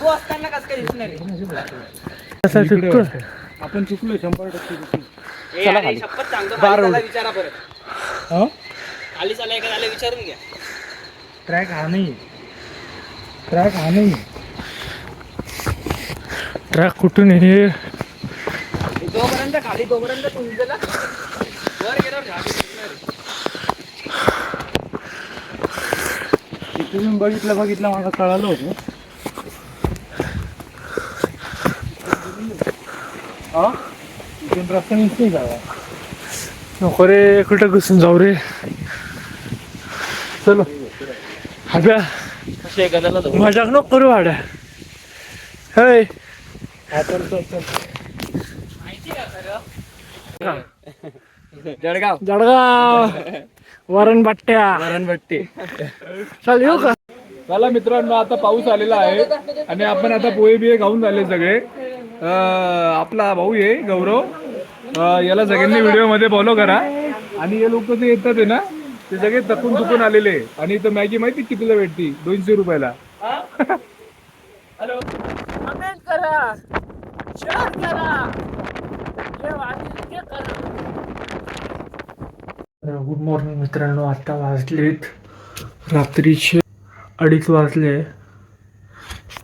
तू असताना कसं काय दिसणार आपण चुकलो 100% चुकलो. चला खाली शपथ सांगतो खाली विचारा परत. खाली चालाय का झालं विचारून घ्या. ट्रॅक हा नाही, ट्रॅक हा नाही. ट्रॅक कुठून हे तोपर्यंत खाली तोपर्यंत तुमच्याला वर गेल्यावर झाली दिसणार. इथून बघितलं मला कळालं होतं. हा इथून रस्ता निघते का नको रे, कुठं घुसून जाऊ रे. चलो हाब्या मजाक नको करू वाड्या. हे जळगाव जळगाव वरणभट्टी चल येऊ का. चला मित्रांनो, आता पाऊस आलेला आहे आणि आपण आता पोहे बिहे खाऊन झाले सगळे. आपला भाऊ आहे गौरव, याला सगळ्यांनी व्हिडिओ मध्ये फॉलो करा. आणि हे लोक जे येतात आहे ना, ते सगळे थकून चुकून आलेले. आणि इथं मॅगी माहिती कितीला भेटती? 200 रुपयाला. हॅलो कमेंट करा, शेअर करा, गुड मॉर्निंग मित्रांनो. आता वाजलेत रात्रीचे 2:30 वाजले.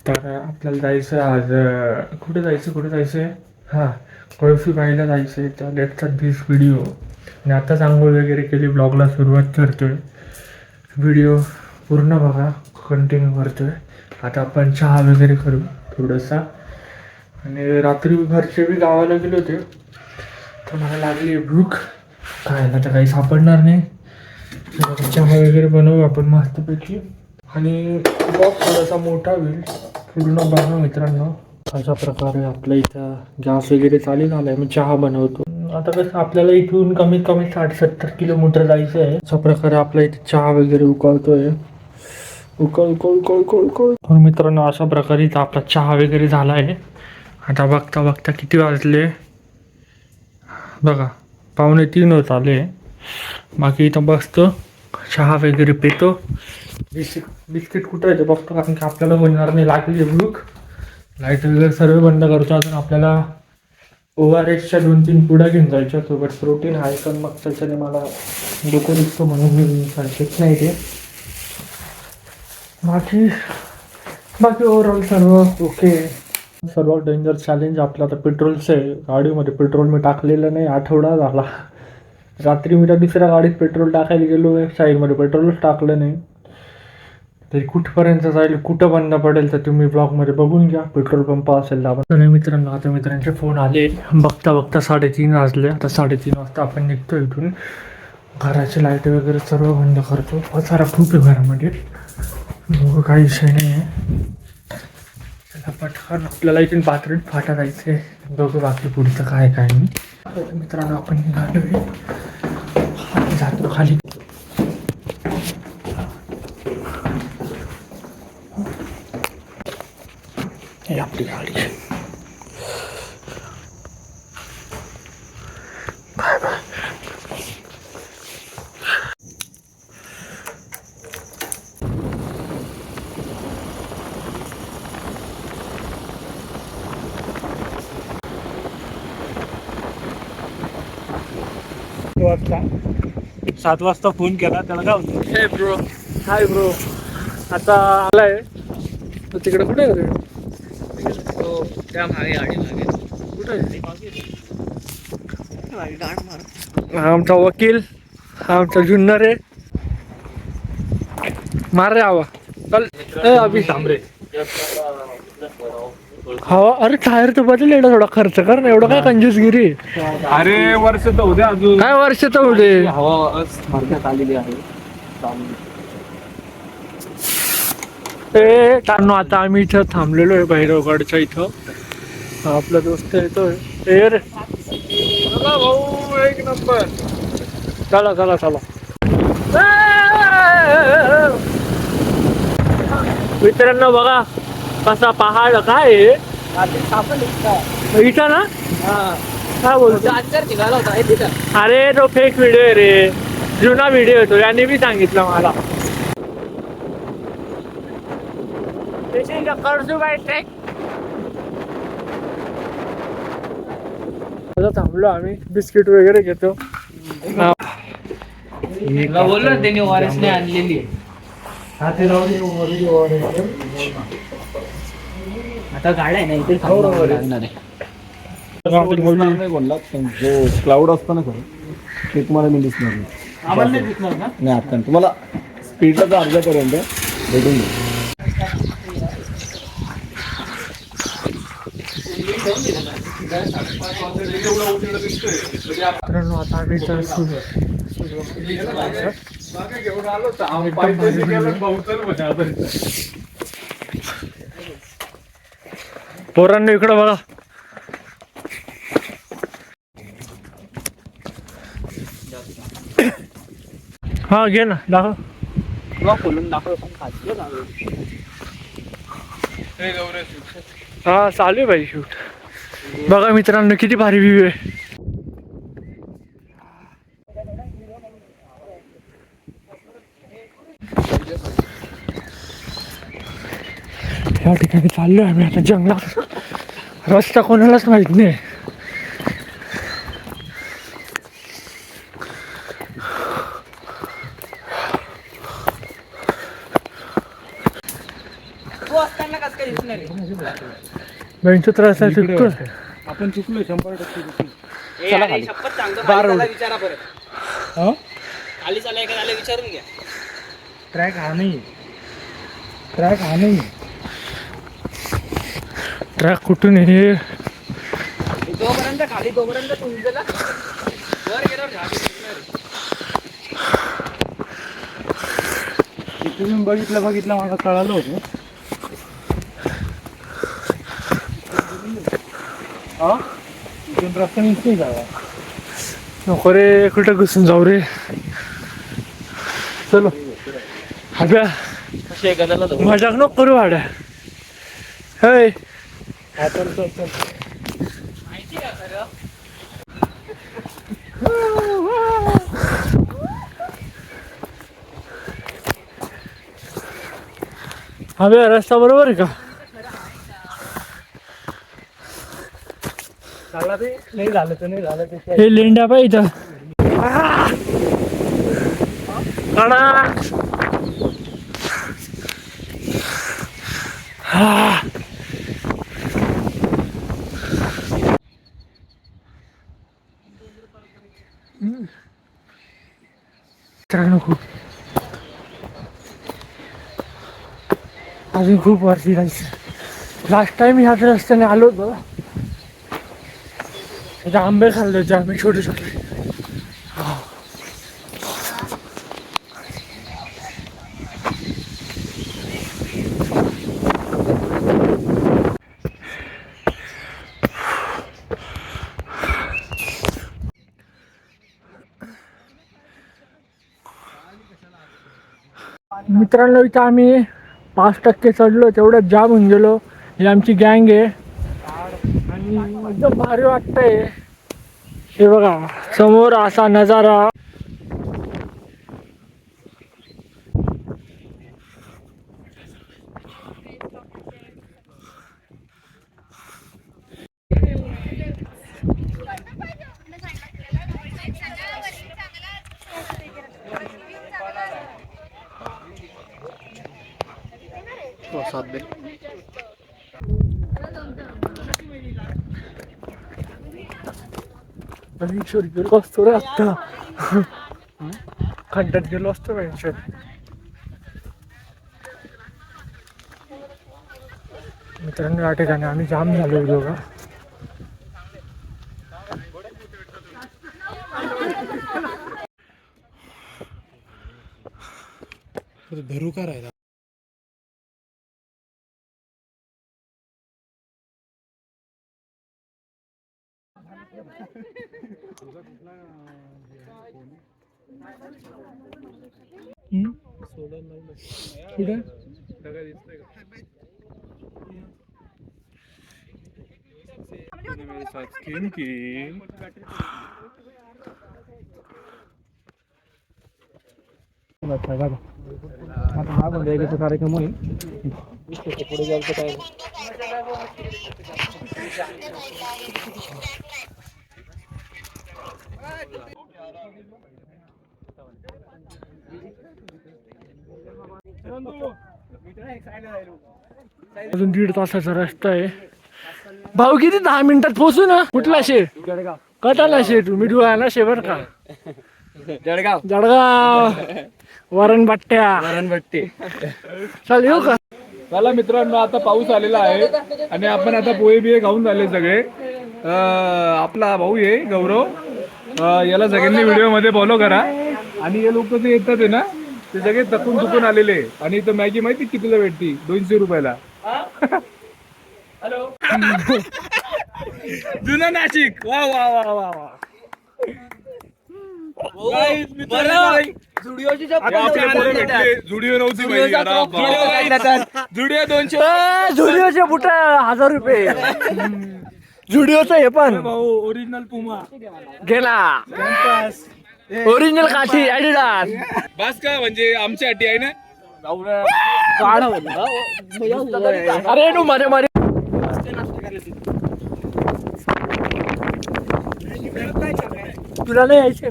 तर आपल्याला जायचं आज कुठे जायचं हां कळशी पाहायला जायचं आहे. त्या लेटचा 20 व्हिडिओ आणि आताच आंघोळ वगैरे केली, ब्लॉगला सुरुवात करतोय. व्हिडिओ पूर्ण बघा, कंटिन्यू करतोय. आता आपण चहा वगैरे करू थोडंसा. आणि रात्री घरचे बी गावाला गेले होते, तर मला लागली भूक. खायला तर काही सापडणार नाही. चहा वगैरे बनवू आपण मस्तपैकी. आणि बॉक्स थोडासा मोठा होईल, पूर्ण बघा मित्रांनो. अशा प्रकारे आपल्या इथं गॅस वगैरे चालू झाला आहे, मी चहा बनवतो. आता कसं आपल्याला इथून कमीत कमी 60-70 किलोमीटर जायचं आहे. अशा प्रकारे आपल्या इथे चहा वगैरे उकळतोय. तर मित्रांनो, अशा प्रकारे इथं आपला चहा वगैरे झाला आहे. आता बघता बघता किती वाजले बघा, 2:45 होत आले. बाकी इथं बसतो, चहा वगैरे पितो. बिस्किट कुठं आहे ते बघतो, कारण की आपल्याला बनणार नाही. लागली भूक. लाईट वगैरे सर्व बंद करतो. अजून आपल्याला ORSच्या 2-3 पुड्या घेऊन जायच्या सोबत. प्रोटीन आहे, पण मग त्याच्याने मला डोकं दिसतो म्हणून मी सांगत नाही ते. बाकी ओव्हरऑल सर्व ओके. सर्वात डेंजर चॅलेंज आपलं आता पेट्रोलचं आहे. गाडीमध्ये पेट्रोल मी टाकलेलं नाही, आठवडा झाला. रात्री मी त्या दुसऱ्या गाडीत पेट्रोल टाकायला गेलो, साईडमध्ये पेट्रोलच टाकलं नाही. तरी कुठपर्यंत जाईल, कुठं बंद पडेल तर तुम्ही ब्लॉगमध्ये बघून घ्या. पेट्रोल पंप असेल दाबा. तर मित्रांनो, आता मित्रांचे फोन आले. बघता 3:30 वाजले. आता 3:30 वाजता आपण निघतो इथून. घराची लाईट वगैरे सर्व बंद करतो. पसारा खूप आहे घरामध्ये, काही विषय नाही आहे. त्याला पटकन आपल्याला इथून पातळीत फाटा जायचं आहे. बघू बाकी पुढचं काय नाही. मित्रांनो, आपण निघालोय, जातो खाली. हे आपली गाडी. Bye bye. वाजता 7 वाजता फोन केला त्याला, काय होतं? हे ब्रो, हाय ब्रो. आता आलाय तिकडे. कुठे आहे रे? त्या मागे गाडी मागे कुठे आहे? गाड मार. आमचा वकील, आमचा जुन्नर आहे. मार रे आवा. चल अभि थांबरे. हवा. अरे टायर तर बदल, एवढा थोडा खर्च कर ना, एवढं काय कंजूसगिरी. अरे वर्ष तर उद्या अजून काय वर्ष तर उडे. हवा मारण्यात आलेली आहे. आता आम्ही इथं थांबलेलो आहे भैरवगडच्या इथं. आपला दोस्त येतोय. रे चला भाऊ, एक नंबर. चला चला चला. मित्रांनो बघा कसा पहाड, काय इथं ना, काय बोलतो. निघाला होता. अरे तो फेक व्हिडिओ आहे रे, जुना व्हिडिओ होतो. याने बी सांगितलं मला. आता थांबलो आम्ही बिस्किट वगैरे घेतो. तुला बोललो ना त्यांनी ORS ने आणलेली आहे. आता गाड्या आहे ना इथे थांबावं लागणार आहे. जो क्लाउड असतो ना खरं ते तुम्हाला मी दिसणार नाही. आम्हाला नाही दिसणार ना. नाही आता तुम्हाला स्पीडला तर अर्ध्यापर्यंत भेटून जाईल. मित्रांनो आता आम्ही तर पोरांनी इकडं बघा. हा घे ना दाखव. तुला खोलून दाखव पण खाली हा चालू आहे भाई शूट. बघा मित्रांनो किती भारी व्ह्यू आहे. या ठिकाणी चाललोय आम्ही आता जंगलात. रस्ता कोणालाच माहित नाही. तू असताना कसं काय दिसणार आहे? बेंचो त्रास आहे चुकतोय. आपण चुकलोय 100% चुकलो. चला खाली शपथ सांगतो खाली विचारा परत. हा खाली चालाय का त्याला विचारून घ्या. ट्रॅक हा नाही. ट्रॅक हा नाही. ट्रॅक कुठून आहे? तोपर्यंत खाली तोपर्यंत तुमच्याला वर गेल्यावर गाडी दिसणार आहे. तुम्ही बघितलं मला कळालं होतं. हा इथून रस्ता निघते जागा. नको रे कुठं घुसून जाऊ रे. चलो अभ्या कशी गलाला जाऊ. मजाक नको करू वाड्या. हय माहिती का खरं? अभ्या रस्ता बरोबर आहे का? झाला ते नाही झालं तर नाही झालं ते. हे लेंड्या पाहिजे खूप अजून खूप वरती जायचं. लास्ट टाइम ह्याच रस्त्याने आलो होतो. त्याचे आंबे खाल्ले होते आम्ही छोटे छोटे. मित्रांनो इथं आम्ही 5% चढलो तेवढ्यात जाम होऊन गेलो. ही आमची गँग आहे आणि एकदम भारी वाटतंय. हे बघा समोर असा नजारा. ईश्वर गेलो असतो रे आत्ता. खड्ड्यात गेलो असतो ईश्वर. मित्रांनो या ठिकाणी आम्ही जाम झालो दोघं. धरू का राहिला. कुठे आता मागून द्यायचा कार्यक्रम होईल. पुढे जायचं काय नाही. अजून 1.5 तासाचा रस्ता आहे. भाऊ किती 10 मिनिटात पोहोचू ना. कुठला शे कटाला शे तू मी डुळाला शे बर का. जळगाव वरणभट्टी चल येऊ का. चला मित्रांनो, आता पाऊस आलेला आहे आणि आपण आता पोहे बिहे खाऊन झाले सगळे. आपला भाऊ आहे गौरव, याला सगळ्यांनी व्हिडिओ मध्ये फॉलो करा. आणि हे लोक जे येतात आहे ना, ते सगळे थकून थुकून आलेले. आणि इथं मॅगी माहिती कितीला भेटती? 200 रुपयाला. हॅलो जुनं नाशिक. वा वा वा वा वा. जुडिओची जुडिओ नव्हती जुडिओ 200. झुडिओचे बुट 1000 रुपये. झुडिओचं हे पण भाऊ ओरिजिनल पुमा गेला. ओरिजिनल काठी ऍडिडास. बस का म्हणजे आमच्यासाठी आहे ना. अरे तू मध्ये मध्ये तुला नाही यायचे.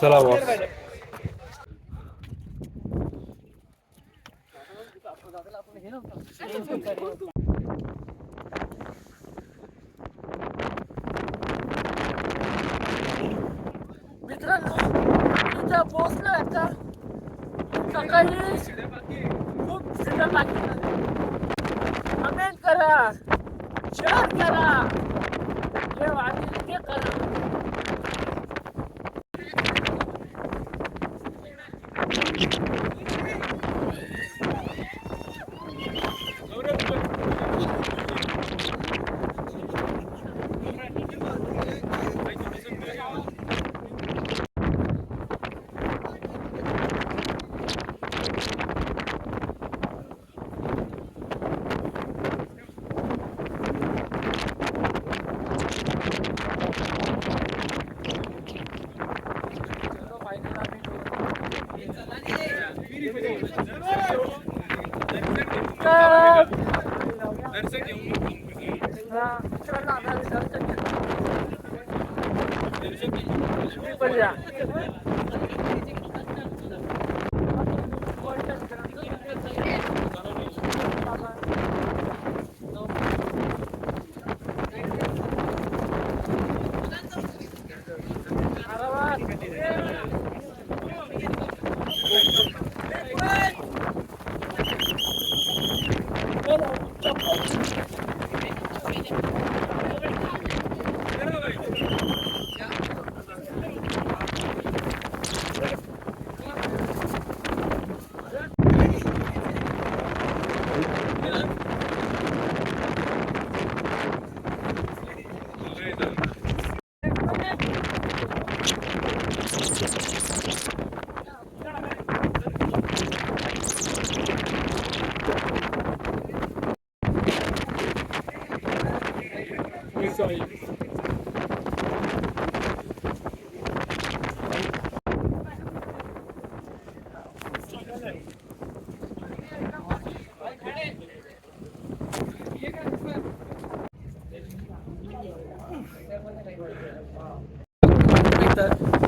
चला बॉस. मित्रांनो इथं पोहोचलो आता. सकाळी खूप सिद्ध बाकी. कमेंट करा, शेअर करा, जे वाटेल ते करा.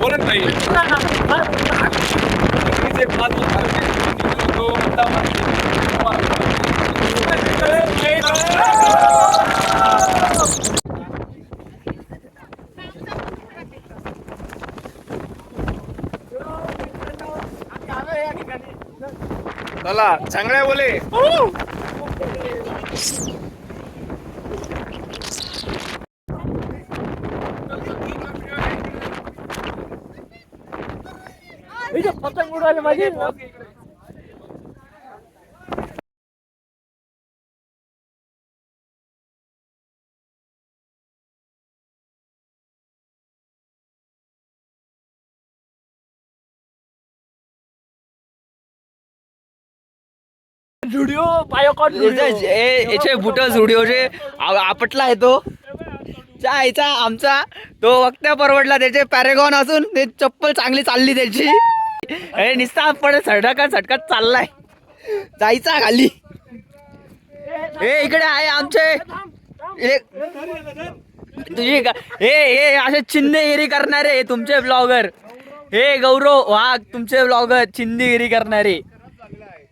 बोलत नाही. चला चांगल्या बोले. पतंग उडाले माझी. जुडिओ बायोकॉट याचे बुट जुडिओचे आपटला आहे तो आईचा आमचा. तो वक्त्या परवडला त्याचे पॅरेगॉन असून ते चप्पल चांगली चालली त्याची. अरे निस्ता पण सटकत चाललाय जायचा खाली. हे इकडे आहे आमचे तुझी हे असे चिन्हगिरी करणारे तुमचे ब्लॉगर. हे गौरव वाघ तुमचे ब्लॉगर चिन्हगिरी करणारे.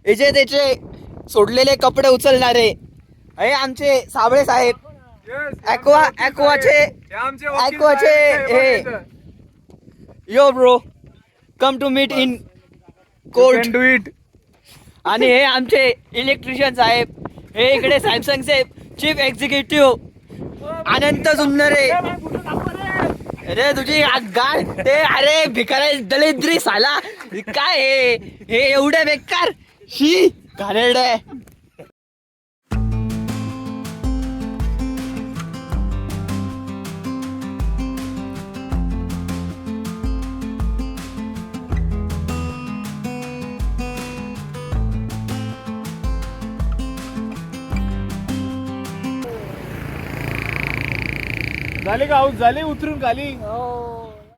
याचे त्याचे सोडलेले कपडे उचलणारे. हे आमचे साबळे साहेब ॲक्वाचे हे yo bro come to meet in court do it. आणि हे आमचे इलेक्ट्रिशियन साहेब. हे इकडे सॅमसंगचे चीफ एक्झिक्युटिव्ह अनंत सुंदरे. अरे तुझी गाड ते अरे भिकारा दलिद्री साला काय हे एवढे बेकार शी घाणेरडे. झाली का हाऊस झाली उतरून खाली.